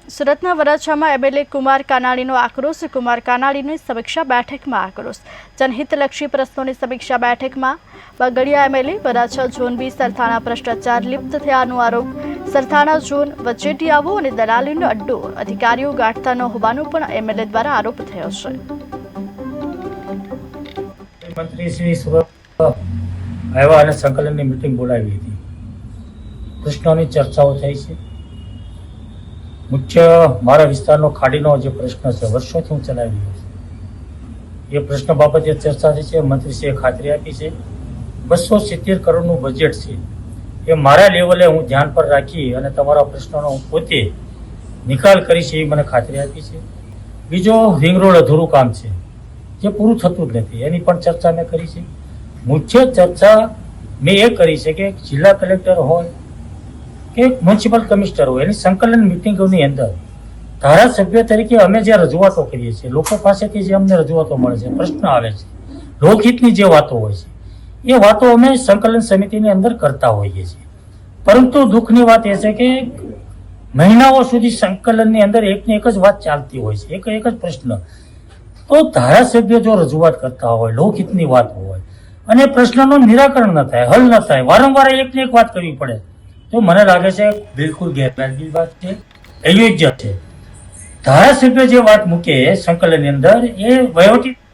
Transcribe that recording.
સુરતના વરાછામાં એમએલએ કુમાર કાનાણીનો આક્રોશ. કુમાર કાનાણીની સમીક્ષા બેઠકમાં આક્રોશ. જનહિતલક્ષી પ્રશ્નોની સમીક્ષા બેઠકમાં બગડિયા એમએલએ વરાછા ઝોન 2 સરથાણા ભ્રષ્ટાચાર લિપ્ત થયાનો આરોપ. સરથાણા ઝોન વચેટિયાઓ અને દલાલીનો અડ્ડો અધિકારીઓ ગાંઠતા ન હોવાનો પણ એમએલએ દ્વારા આરોપ થયો છે. મંત્રી શ્રી સુરત આવ્યા અને સંકલનની મીટિંગ બોલાવી હતી. પ્રશ્નોની ચર્ચાઓ થઈ છે. મુખ્ય મારા વિસ્તારનો ખાડીનો જે પ્રશ્ન છે, વર્ષોથી હું ચલાવી રહ્યો છું, એ પ્રશ્ન બાબતે ચર્ચા થઈ છે. મંત્રીશ્રીએ ખાતરી આપી છે 270 કરોડનું બજેટ છે, એ મારા લેવલે હું ધ્યાન પર રાખી અને તમારા પ્રશ્નોનો હું પોતે નિકાલ કરીશ એવી મને ખાતરી આપી છે. બીજો રિંગ રોડ અધૂરું કામ છે જે પૂરું થતું જ નથી, એની પણ ચર્ચા મેં કરી છે. મુખ્ય ચર્ચા મેં એ કરી છે કે જિલ્લા કલેક્ટર હોય કે મ્યુનિસિપલ કમિશનર હોય, એની સંકલન મિટિંગોની અંદર ધારાસભ્ય તરીકે અમે જે રજૂઆતો કરીએ છીએ, લોકો પાસેથી જે અમને રજૂઆતો મળે છે, પ્રશ્ન આવે છે, લોકહિતની જે વાતો હોય છે, એ વાતો અમે સંકલન સમિતિની અંદર કરતા હોઈએ છીએ. પરંતુ દુઃખની વાત એ છે કે મહિનાઓ સુધી સંકલનની અંદર એકને એક જ વાત ચાલતી હોય છે, એક જ પ્રશ્ન. તો ધારાસભ્ય જો રજૂઆત કરતા હોય, લોકહિતની વાત હોય અને પ્રશ્નનું નિરાકરણ ન થાય, હલ ન થાય, વારંવાર એકને એક વાત કરવી પડે, તો મને લાગે છે બિલકુલ ગેરવાજબી વાત છે, અયોગ્ય છે. ધારાસભ્ય જે વાત મૂકે સંકલનની અંદર એ વહીવટી